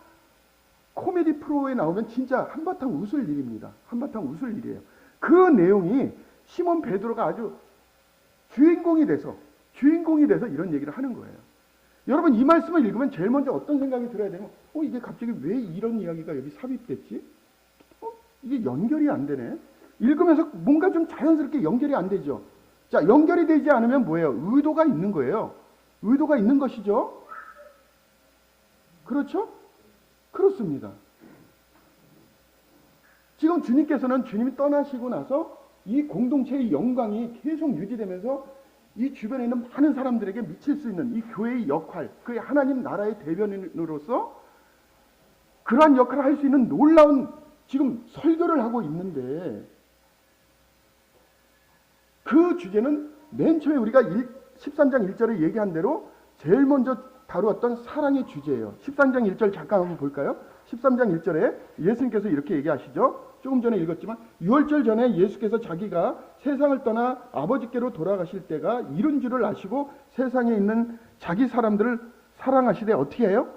코미디 프로에 나오면 진짜 한바탕 웃을 일입니다. 한바탕 웃을 일이에요. 그 내용이 시몬 베드로가 아주 주인공이 돼서 이런 얘기를 하는 거예요. 여러분, 이 말씀을 읽으면 제일 먼저 어떤 생각이 들어야 되면 이게 갑자기 왜 이런 이야기가 여기 삽입됐지? 이게 연결이 안 되네. 읽으면서 뭔가 좀 자연스럽게 연결이 안 되죠. 자, 연결이 되지 않으면 뭐예요? 의도가 있는 거예요. 의도가 있는 것이죠. 그렇죠? 그렇습니다. 지금 주님께서는 주님이 떠나시고 나서 이 공동체의 영광이 계속 유지되면서 이 주변에 있는 많은 사람들에게 미칠 수 있는 이 교회의 역할, 그 하나님 나라의 대변인으로서 그러한 역할을 할 수 있는 놀라운 지금 설교를 하고 있는데, 그 주제는 맨 처음에 우리가 13장 1절에 얘기한 대로 제일 먼저 다루었던 사랑의 주제예요. 13장 1절 잠깐 한번 볼까요? 13장 1절에 예수님께서 이렇게 얘기하시죠. 조금 전에 읽었지만 6월절 전에 예수께서 자기가 세상을 떠나 아버지께로 돌아가실 때가 이른 줄을 아시고 세상에 있는 자기 사람들을 사랑하시되 어떻게 해요?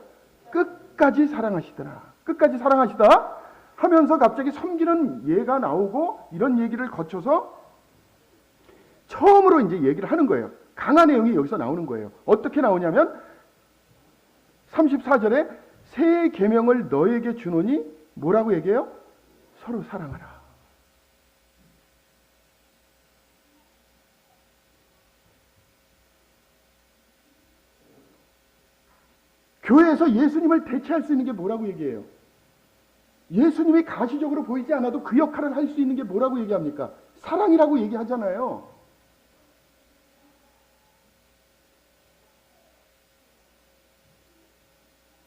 끝까지 사랑하시더라. 끝까지 사랑하시다 하면서 갑자기 섬기는 예가 나오고 이런 얘기를 거쳐서 처음으로 이제 얘기를 하는 거예요. 강한 내용이 여기서 나오는 거예요. 어떻게 나오냐면 34절에 새 계명을 너에게 주노니 뭐라고 얘기해요? 서로 사랑하라. 교회에서 예수님을 대체할 수 있는 게 뭐라고 얘기해요? 예수님이 가시적으로 보이지 않아도 그 역할을 할 수 있는 게 뭐라고 얘기합니까? 사랑이라고 얘기하잖아요.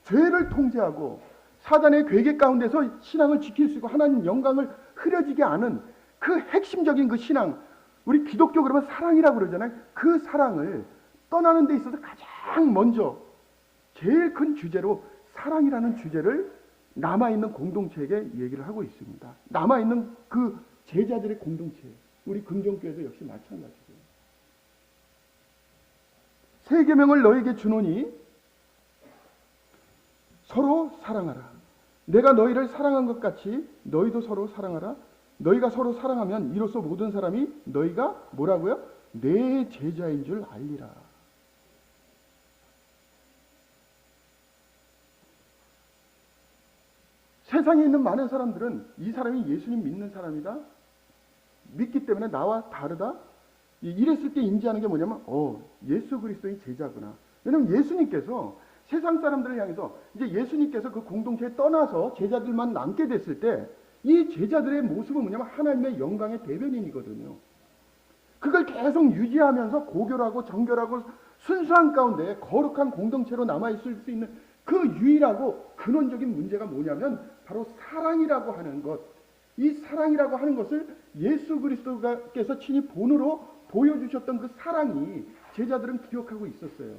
죄를 통제하고 사단의 괴계 가운데서 신앙을 지킬 수 있고 하나님 영광을 흐려지게 하는 그 핵심적인 그 신앙, 우리 기독교 그러면 사랑이라고 그러잖아요. 그 사랑을 떠나는 데 있어서 가장 먼저 제일 큰 주제로 사랑이라는 주제를 남아있는 공동체에게 얘기를 하고 있습니다. 남아있는 그 제자들의 공동체, 우리 금종교회도 역시 마찬가지고요. 새 계명을 너에게 주노니 서로 사랑하라. 내가 너희를 사랑한 것 같이 너희도 서로 사랑하라. 너희가 서로 사랑하면 이로써 모든 사람이 너희가 뭐라고요? 내 제자인 줄 알리라. 세상에 있는 많은 사람들은 이 사람이 예수님 믿는 사람이다, 믿기 때문에 나와 다르다, 이랬을 때 인지하는 게 뭐냐면 예수 그리스도의 제자구나. 왜냐하면 예수님께서 세상 사람들을 향해서 이제 예수님께서 그 공동체에 떠나서 제자들만 남게 됐을 때 이 제자들의 모습은 뭐냐면 하나님의 영광의 대변인이거든요. 그걸 계속 유지하면서 고결하고 정결하고 순수한 가운데 거룩한 공동체로 남아있을 수 있는 그 유일하고 근원적인 문제가 뭐냐면 바로 사랑이라고 하는 것. 이 사랑이라고 하는 것을 예수 그리스도께서 친히 본으로 보여주셨던 그 사랑이 제자들은 기억하고 있었어요.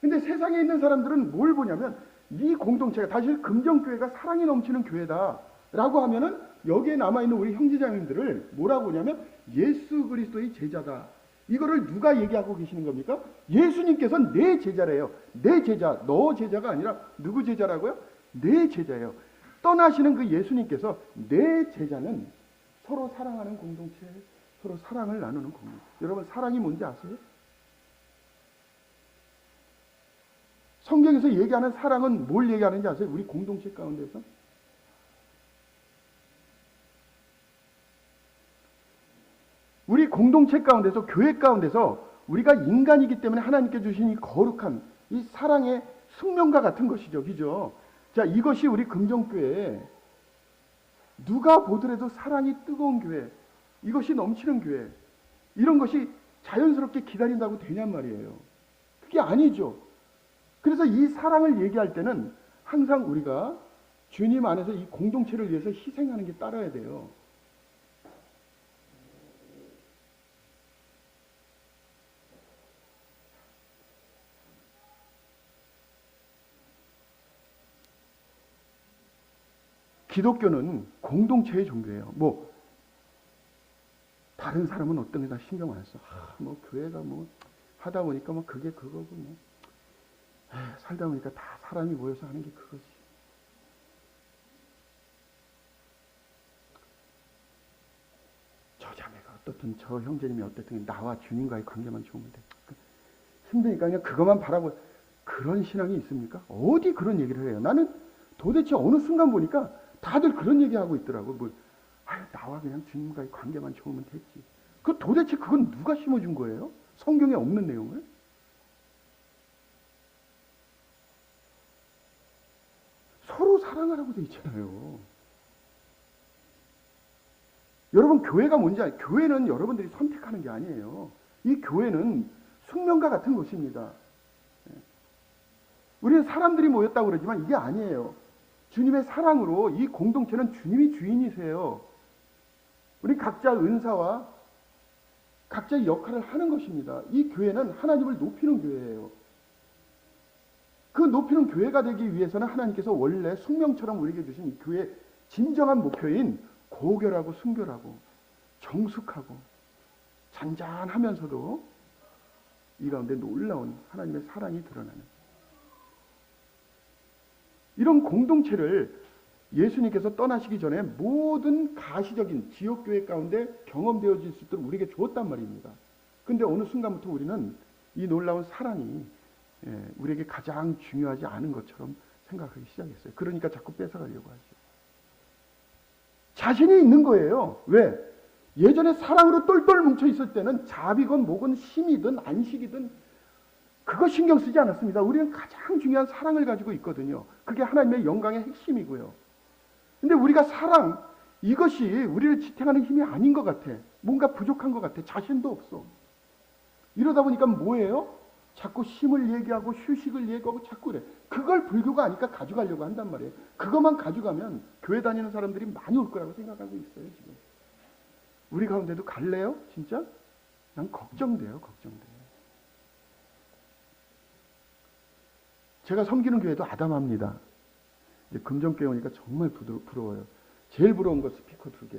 근데 세상에 있는 사람들은 뭘 보냐면 이 공동체가, 다시 금정교회가 사랑이 넘치는 교회다라고 하면은 여기에 남아있는 우리 형제자매님들을 뭐라고 하냐면 예수 그리스도의 제자다. 이거를 누가 얘기하고 계시는 겁니까? 예수님께서 내 제자래요. 내 제자, 너 제자가 아니라 누구 제자라고요? 내 제자예요. 떠나시는 그 예수님께서 내 제자는 서로 사랑하는 공동체, 서로 사랑을 나누는 공동체. 여러분, 사랑이 뭔지 아세요? 성경에서 얘기하는 사랑은 뭘 얘기하는지 아세요? 우리 공동체 가운데서? 우리 공동체 가운데서, 교회 가운데서 우리가 인간이기 때문에 하나님께 주신 이 거룩한 이 사랑의 숙명과 같은 것이죠. 그죠? 자, 이것이 우리 금정교회, 누가 보더라도 사랑이 뜨거운 교회, 이것이 넘치는 교회, 이런 것이 자연스럽게 기다린다고 되냔 말이에요. 그게 아니죠. 그래서 이 사랑을 얘기할 때는 항상 우리가 주님 안에서 이 공동체를 위해서 희생하는 게 따라야 돼요. 기독교는 공동체의 종교예요. 뭐 다른 사람은 어떤 게 다 신경 안 써. 뭐 교회가 뭐 하다 보니까 뭐 그게 그거고 뭐 살다 보니까 다 사람이 모여서 하는 게 그거지. 저 자매가 어떻든 저 형제님이 어떻든 나와 주님과의 관계만 좋으면 돼. 힘드니까 그냥 그것만 바라고. 그런 신앙이 있습니까? 어디 그런 얘기를 해요? 나는 도대체 어느 순간 보니까 다들 그런 얘기하고 있더라고. 뭐 나와 그냥 주님과의 관계만 좋으면 됐지. 도대체 그건 누가 심어준 거예요? 성경에 없는 내용을? 서로 사랑하라고 돼 있잖아요. 여러분, 교회가 뭔지 아세요? 교회는 여러분들이 선택하는 게 아니에요. 이 교회는 숙명과 같은 것입니다. 우리는 사람들이 모였다고 그러지만 이게 아니에요. 주님의 사랑으로 이 공동체는 주님이 주인이세요. 우리 각자 은사와 각자의 역할을 하는 것입니다. 이 교회는 하나님을 높이는 교회예요. 그 높이는 교회가 되기 위해서는 하나님께서 원래 숙명처럼 우리에게 주신 이 교회의 진정한 목표인 고결하고 순결하고 정숙하고 잔잔하면서도 이 가운데 놀라운 하나님의 사랑이 드러나는 이런 공동체를 예수님께서 떠나시기 전에 모든 가시적인 지역교회 가운데 경험되어질 수 있도록 우리에게 주었단 말입니다. 그런데 어느 순간부터 우리는 이 놀라운 사랑이 우리에게 가장 중요하지 않은 것처럼 생각하기 시작했어요. 그러니까 자꾸 뺏어가려고 하죠. 자신이 있는 거예요. 왜? 예전에 사랑으로 똘똘 뭉쳐있을 때는 자비건 뭐건 힘이든 안식이든 그거 신경 쓰지 않았습니다. 우리는 가장 중요한 사랑을 가지고 있거든요. 그게 하나님의 영광의 핵심이고요. 근데 우리가 사랑, 이것이 우리를 지탱하는 힘이 아닌 것 같아. 뭔가 부족한 것 같아. 자신도 없어. 이러다 보니까 뭐예요? 자꾸 힘을 얘기하고 휴식을 얘기하고 자꾸 그래. 그걸 불교가 아니까 가져가려고 한단 말이에요. 그것만 가져가면 교회 다니는 사람들이 많이 올 거라고 생각하고 있어요, 지금. 우리 가운데도 갈래요? 진짜? 난 걱정돼요, 걱정돼요. 제가 섬기는 교회도 아담합니다. 이제 금정교회 오니까 정말 부러워요. 제일 부러운 거 스피커 2개.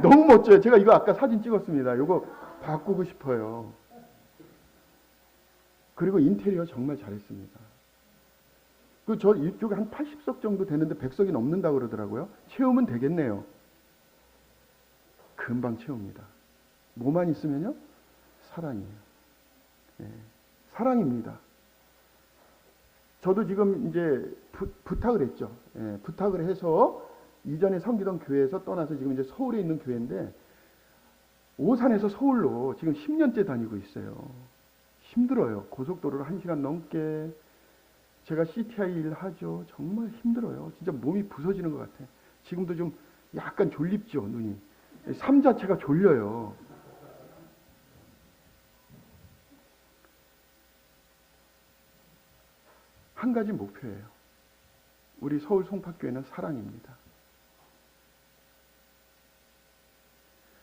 너무 멋져요. 제가 이거 아까 사진 찍었습니다. 이거 바꾸고 싶어요. 그리고 인테리어 정말 잘했습니다. 저 이쪽에 한 80석 정도 되는데 100석이 넘는다고 그러더라고요. 채우면 되겠네요. 금방 채웁니다. 뭐만 있으면요? 사랑이에요. 사랑입니다. 저도 지금 이제 부탁을 했죠. 예, 부탁을 해서 이전에 섬기던 교회에서 떠나서 지금 이제 서울에 있는 교회인데 오산에서 서울로 지금 10년째 다니고 있어요. 힘들어요. 고속도로를 1시간 넘게. 제가 CTI 일 하죠. 정말 힘들어요. 진짜 몸이 부서지는 것 같아. 지금도 좀 약간 졸립죠, 눈이. 삶 자체가 졸려요. 한 가지 목표예요. 우리 서울 송파교회는 사랑입니다.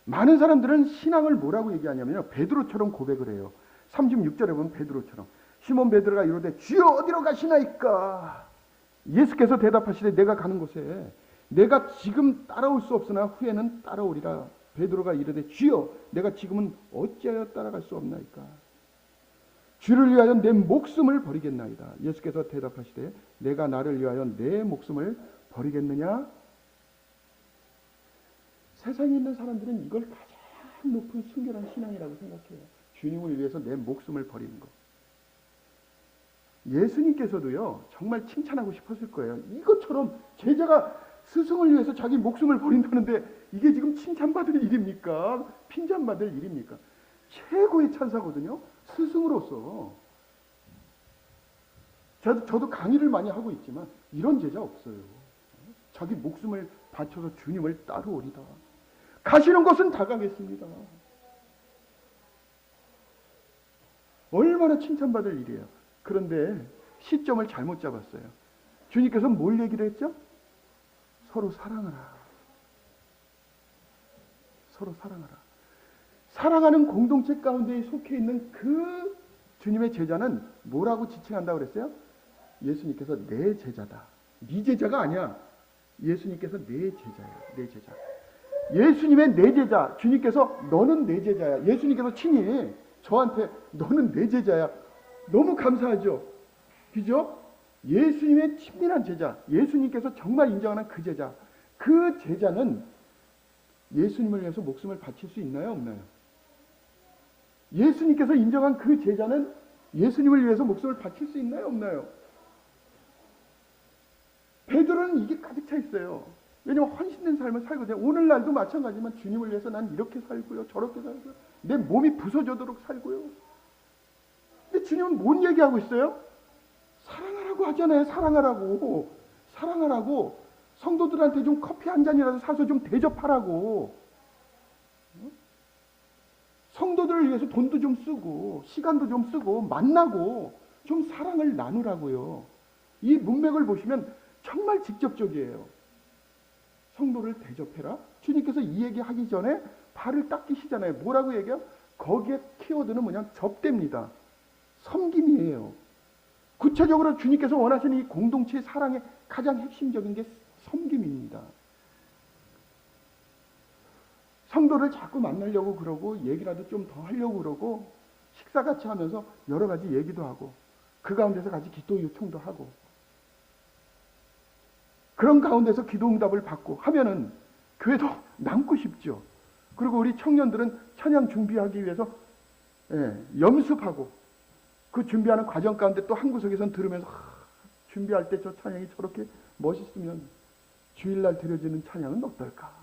많은 사람들은 신앙을 뭐라고 얘기하냐면요. 베드로처럼 고백을 해요. 36절에 보면 베드로처럼. 시몬 베드로가 이르되 주여 어디로 가시나이까? 예수께서 대답하시되 내가 가는 곳에 내가 지금 따라올 수 없으나 후에는 따라오리라. 베드로가 이르되 주여 내가 지금은 어찌하여 따라갈 수 없나이까? 주를 위하여 내 목숨을 버리겠나이다. 예수께서 대답하시되 내가 나를 위하여 내 목숨을 버리겠느냐? 세상에 있는 사람들은 이걸 가장 높은 순결한 신앙이라고 생각해요. 주님을 위해서 내 목숨을 버리는 것. 예수님께서도요, 정말 칭찬하고 싶었을 거예요. 이것처럼 제자가 스승을 위해서 자기 목숨을 버린다는데 이게 지금 칭찬받을 일입니까? 핀잔받을 일입니까? 최고의 찬사거든요. 스승으로서. 저도 강의를 많이 하고 있지만 이런 제자 없어요. 자기 목숨을 바쳐서 주님을 따르오리다. 가시는 곳은 다 가겠습니다. 얼마나 칭찬받을 일이에요. 그런데 시점을 잘못 잡았어요. 주님께서 뭘 얘기를 했죠? 서로 사랑하라. 서로 사랑하라. 사랑하는 공동체 가운데 속해 있는 그 주님의 제자는 뭐라고 지칭한다고 그랬어요? 예수님께서 내 제자다. 네 제자가 아니야. 예수님께서 내 제자야. 내 제자. 예수님의 내 제자. 주님께서 너는 내 제자야. 예수님께서 친히 저한테 너는 내 제자야. 너무 감사하죠. 그죠? 예수님의 친밀한 제자. 예수님께서 정말 인정하는 그 제자. 그 제자는 예수님을 위해서 목숨을 바칠 수 있나요? 없나요? 예수님께서 인정한 그 제자는 예수님을 위해서 목숨을 바칠 수 있나요? 없나요? 베드로는 이게 가득 차 있어요. 왜냐하면 헌신된 삶을 살거든요. 오늘날도 마찬가지지만 주님을 위해서 난 이렇게 살고요. 저렇게 살고요. 내 몸이 부서져도록 살고요. 근데 주님은 뭔 얘기하고 있어요? 사랑하라고 하잖아요. 사랑하라고. 사랑하라고. 성도들한테 좀 커피 한 잔이라도 사서 좀 대접하라고. 성도들을 위해서 돈도 좀 쓰고 시간도 좀 쓰고 만나고 좀 사랑을 나누라고요. 이 문맥을 보시면 정말 직접적이에요. 성도를 대접해라. 주님께서 이 얘기하기 전에 발을 닦이시잖아요. 뭐라고 얘기해요? 거기에 키워드는 뭐냐? 접대입니다. 섬김이에요. 구체적으로 주님께서 원하시는 이 공동체의 사랑의 가장 핵심적인 게 섬김입니다. 성도를 자꾸 만나려고 그러고 얘기라도 좀 더 하려고 그러고 식사 같이 하면서 여러 가지 얘기도 하고 그 가운데서 같이 기도 요청도 하고 그런 가운데서 기도 응답을 받고 하면은 교회도 남고 싶죠. 그리고 우리 청년들은 찬양 준비하기 위해서 염습하고 그 준비하는 과정 가운데 또 한 구석에선 들으면서 준비할 때 저 찬양이 저렇게 멋있으면 주일날 드려지는 찬양은 어떨까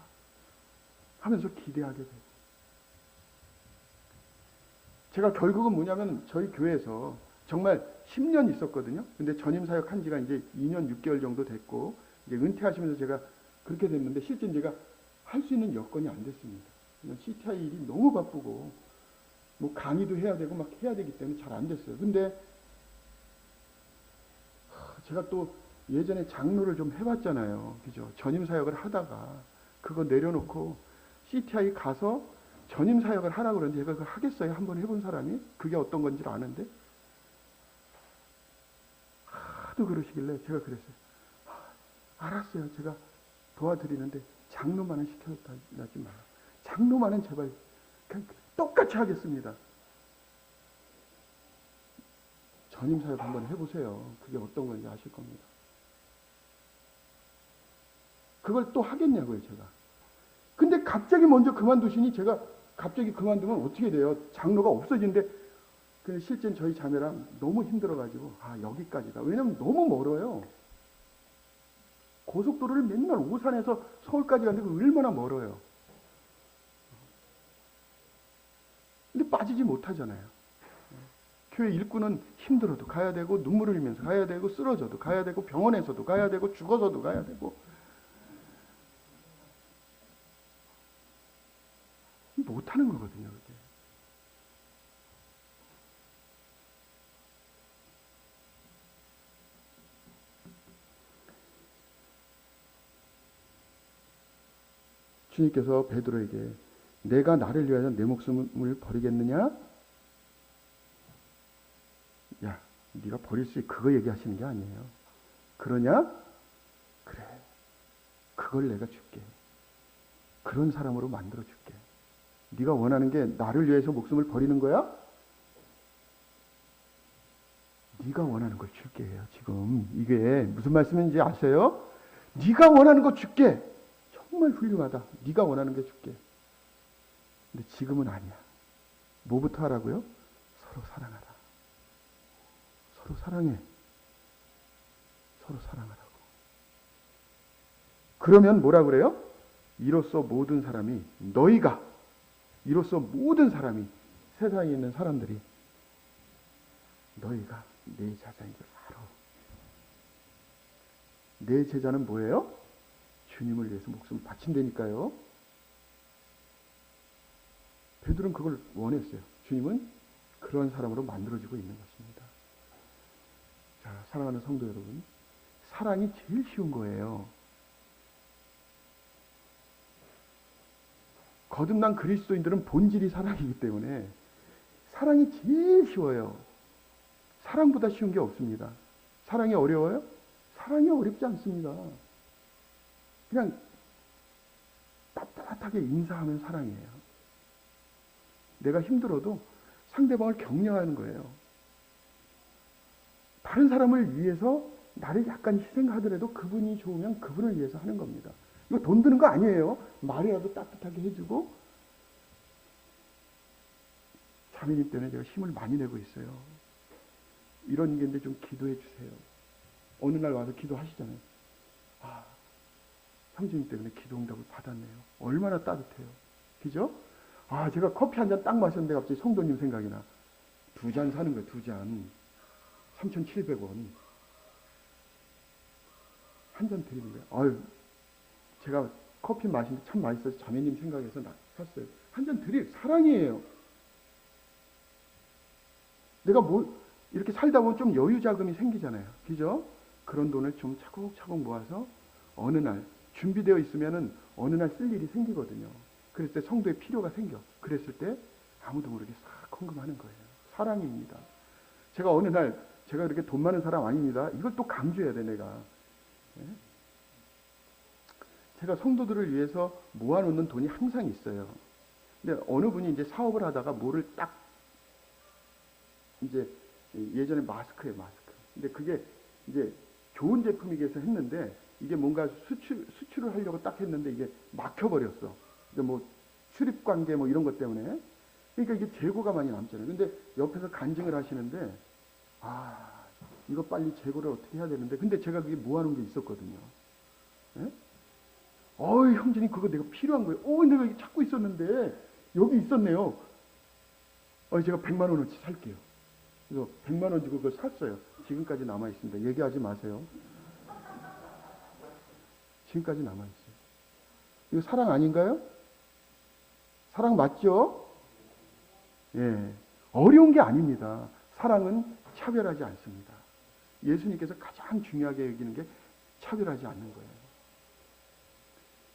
하면서 기대하게 되고 제가 결국은 뭐냐면 저희 교회에서 정말 10년 있었거든요. 근데 전임 사역 한 지가 이제 2년 6개월 정도 됐고 이제 은퇴하시면서 제가 그렇게 됐는데 실제 제가 할 수 있는 여건이 안 됐습니다. CTI 일이 너무 바쁘고 뭐 강의도 해야 되고 막 해야 되기 때문에 잘 안 됐어요. 근데 제가 또 예전에 장로를 좀 해봤잖아요. 그죠? 전임 사역을 하다가 그거 내려놓고 CTI 가서 전임 사역을 하라고 그러는데 제가 그걸 하겠어요? 한번 해본 사람이? 그게 어떤 건지 아는데 하도 그러시길래 제가 그랬어요. 알았어요. 제가 도와드리는데 장로만은 시켜달라지 마라. 장로만은 제발 그냥 똑같이 하겠습니다. 전임 사역 한번 해보세요. 그게 어떤 건지 아실 겁니다. 그걸 또 하겠냐고요, 제가. 근데 갑자기 먼저 그만두시니 제가 갑자기 그만두면 어떻게 돼요? 장로가 없어지는데 근데 실제는 저희 자매랑 너무 힘들어가지고 여기까지다. 왜냐면 너무 멀어요. 고속도로를 맨날 오산에서 서울까지 가는데 얼마나 멀어요. 근데 빠지지 못하잖아요. 교회 일꾼은 힘들어도 가야 되고 눈물을 흘리면서 가야 되고 쓰러져도 가야 되고 병원에서도 가야 되고 죽어서도 가야 되고 못하는 거거든요. 그게. 주님께서 베드로에게 내가 나를 위하여 내 목숨을 버리겠느냐? 야, 네가 버릴 수 있어. 그거 얘기하시는 게 아니에요. 그러냐? 그래. 그걸 내가 줄게. 그런 사람으로 만들어 줄게. 네가 원하는 게 나를 위해서 목숨을 버리는 거야? 네가 원하는 걸 줄게 해요. 지금 이게 무슨 말씀인지 아세요? 네가 원하는 거 줄게. 정말 훌륭하다. 네가 원하는 게 줄게. 근데 지금은 아니야. 뭐부터 하라고요? 서로 사랑하라. 서로 사랑해. 서로 사랑하라고. 그러면 뭐라 그래요? 이로써 모든 사람이 이로써 모든 사람이 세상에 있는 사람들이 너희가 내 제자인 줄 알아. 내 제자는 뭐예요? 주님을 위해서 목숨을 바친다니까요. 베드로는 그걸 원했어요. 주님은 그런 사람으로 만들어지고 있는 것입니다. 자, 사랑하는 성도 여러분, 사랑이 제일 쉬운 거예요. 거듭난 그리스도인들은 본질이 사랑이기 때문에 사랑이 제일 쉬워요. 사랑보다 쉬운 게 없습니다. 사랑이 어려워요? 사랑이 어렵지 않습니다. 그냥 따뜻하게 인사하면 사랑이에요. 내가 힘들어도 상대방을 격려하는 거예요. 다른 사람을 위해서 나를 약간 희생하더라도 그분이 좋으면 그분을 위해서 하는 겁니다. 이거 돈 드는 거 아니에요. 말이라도 따뜻하게 해주고. 자매님 때문에 제가 힘을 많이 내고 있어요. 이런 일인데 좀 기도해 주세요. 어느 날 와서 기도하시잖아요. 형제님 때문에 기도 응답을 받았네요. 얼마나 따뜻해요. 그죠? 제가 커피 한 잔 딱 마셨는데 갑자기 성도님 생각이 나. 2잔 사는 거예요. 2잔. 3,700원. 한 잔 드리는 거예요. 제가 커피 마시는데 참 맛있어서 자매님 생각해서 샀어요. 한 잔 드릴 사랑이에요. 내가 이렇게 살다 보면 좀 여유 자금이 생기잖아요. 그죠? 그런 돈을 좀 차곡차곡 모아서 어느 날 준비되어 있으면은 어느 날 쓸 일이 생기거든요. 그랬을 때 성도의 필요가 생겨. 그랬을 때 아무도 모르게 싹 헌금하는 거예요. 사랑입니다. 제가 어느 날 제가 그렇게 돈 많은 사람 아닙니다. 이걸 또 강조해야 돼 내가. 제가 성도들을 위해서 모아놓는 돈이 항상 있어요. 근데 어느 분이 이제 사업을 하다가 뭐를 딱 이제 예전에 마스크예요, 마스크. 근데 그게 이제 좋은 제품이기 위해서 했는데 이게 뭔가 수출을 하려고 딱 했는데 이게 막혀버렸어. 뭐 수립 관계 뭐 이런 것 때문에. 그러니까 이게 재고가 많이 남잖아요. 근데 옆에서 간증을 하시는데 이거 빨리 재고를 어떻게 해야 되는데 근데 제가 그게 모아놓은 게 있었거든요. 예? 형제님 그거 내가 필요한 거예요. 내가 이거 찾고 있었는데 여기 있었네요. 제가 100만 원어치 살게요. 그래서 100만 원 주고 그걸 샀어요. 지금까지 남아 있습니다. 얘기하지 마세요. 지금까지 남아 있어요. 이거 사랑 아닌가요? 사랑 맞죠? 예. 어려운 게 아닙니다. 사랑은 차별하지 않습니다. 예수님께서 가장 중요하게 여기는 게 차별하지 않는 거예요.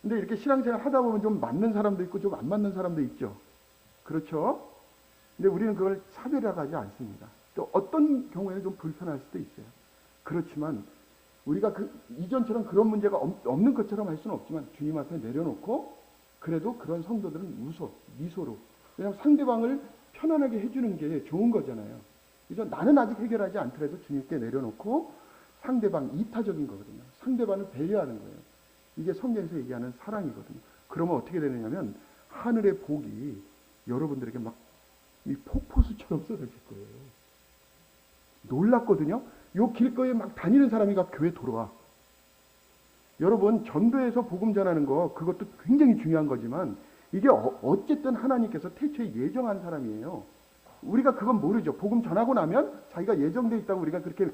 근데 이렇게 신앙생활 하다 보면 좀 맞는 사람도 있고 좀 안 맞는 사람도 있죠. 그렇죠? 근데 우리는 그걸 차별하지 않습니다. 또 어떤 경우에는 좀 불편할 수도 있어요. 그렇지만 우리가 이전처럼 그런 문제가 없는 것처럼 할 수는 없지만 주님 앞에 내려놓고 그래도 그런 성도들은 미소로 왜냐하면 상대방을 편안하게 해주는 게 좋은 거잖아요. 그래서 나는 아직 해결하지 않더라도 주님께 내려놓고 상대방 이타적인 거거든요. 상대방을 배려하는 거예요. 이게 성경에서 얘기하는 사랑이거든요. 그러면 어떻게 되느냐면 하늘의 복이 여러분들에게 막 이 폭포수처럼 쏟아질 거예요. 놀랐거든요. 요 길거리에 막 다니는 사람이 가 교회 돌아와. 여러분, 전도에서 복음 전하는 거 그것도 굉장히 중요한 거지만 이게 어쨌든 하나님께서 태초에 예정한 사람이에요. 우리가 그건 모르죠. 복음 전하고 나면 자기가 예정되어 있다고 우리가 그렇게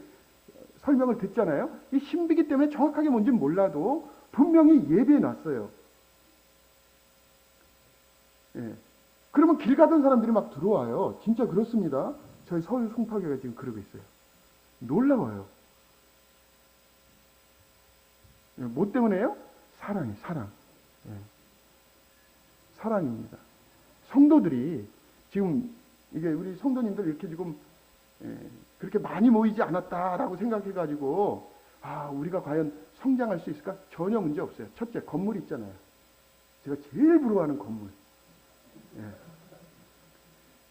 설명을 듣잖아요. 이 신비기 때문에 정확하게 뭔지는 몰라도 분명히 예비해 놨어요. 예. 그러면 길 가던 사람들이 막 들어와요. 진짜 그렇습니다. 저희 서울 송파교가 지금 그러고 있어요. 놀라워요. 예. 뭐 때문에요? 사랑이에요. 사랑. 예. 사랑입니다. 성도들이 지금 이게 우리 성도님들 이렇게 지금 그렇게 많이 모이지 않았다라고 생각해가지고 우리가 과연 성장할 수 있을까? 전혀 문제 없어요. 첫째, 건물 있잖아요. 제가 제일 부러워하는 건물. 예.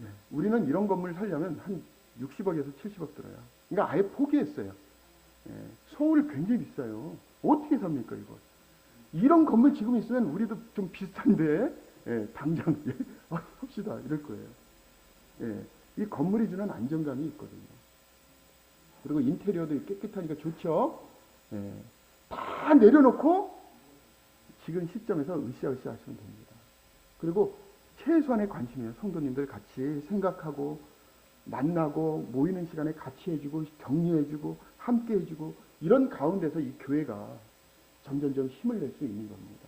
예. 우리는 이런 건물 살려면 한 60억에서 70억 들어요. 그러니까 아예 포기했어요. 예. 서울 굉장히 비싸요. 어떻게 삽니까 이거? 이런 건물 지금 있으면 우리도 좀 비슷한데 당장 합시다 이럴 거예요. 이 건물이 주는 안정감이 있거든요. 그리고 인테리어도 깨끗하니까 좋죠. 다 내려놓고 지금 시점에서 으쌰으쌰 하시면 됩니다. 그리고 최소한의 관심이에요. 성도님들 같이 생각하고 만나고 모이는 시간에 같이 해주고 격려해주고 함께 해주고 이런 가운데서 이 교회가 점점점 힘을 낼 수 있는 겁니다.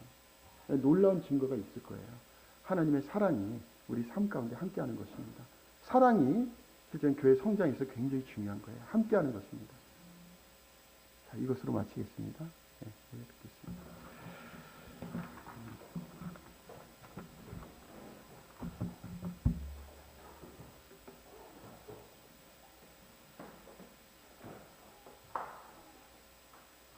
놀라운 증거가 있을 거예요. 하나님의 사랑이 우리 삶 가운데 함께하는 것입니다. 사랑이 실제는 교회 성장에서 굉장히 중요한 거예요. 함께하는 것입니다. 자, 이것으로 마치겠습니다. 네, 듣겠습니다.